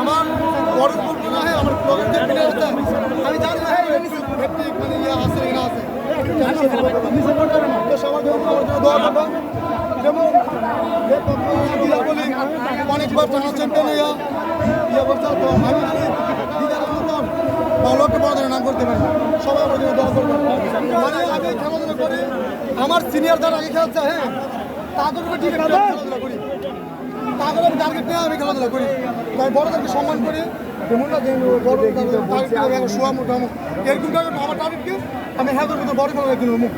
আমার বড় কল্পনা হয় আমার প্রজেক্টের পিনে আছে আমি জানি না ব্যক্তিক মানে ইয়ে আছে না আছে তো সবার জন্য দোয়া করবেন যেমন বলি অনেকবার টানা চ্যাম্পিয়ন ইয়ে করতে তো আমি যদি দিদারের মতন ভালোকে বড় ধরনের নাম করতে পারি সবাই আমার জন্য দোয়া করবেন মানে আমি খেলাধুলা করি আমার সিনিয়র যারা আগে খেলছে হ্যাঁ তাদের উপর ঠিক খেলাধুলা করি তাদের টার্গেট নিয়ে আমি খেলাধুলা করি আমি বড়দেরকে সম্মান করি যেমন না যে বড় টার্গেট শোয়া মোটামুটি এরকম আমার টার্গেটকে আমি হ্যাঁ করবো বড় খেলা মুখ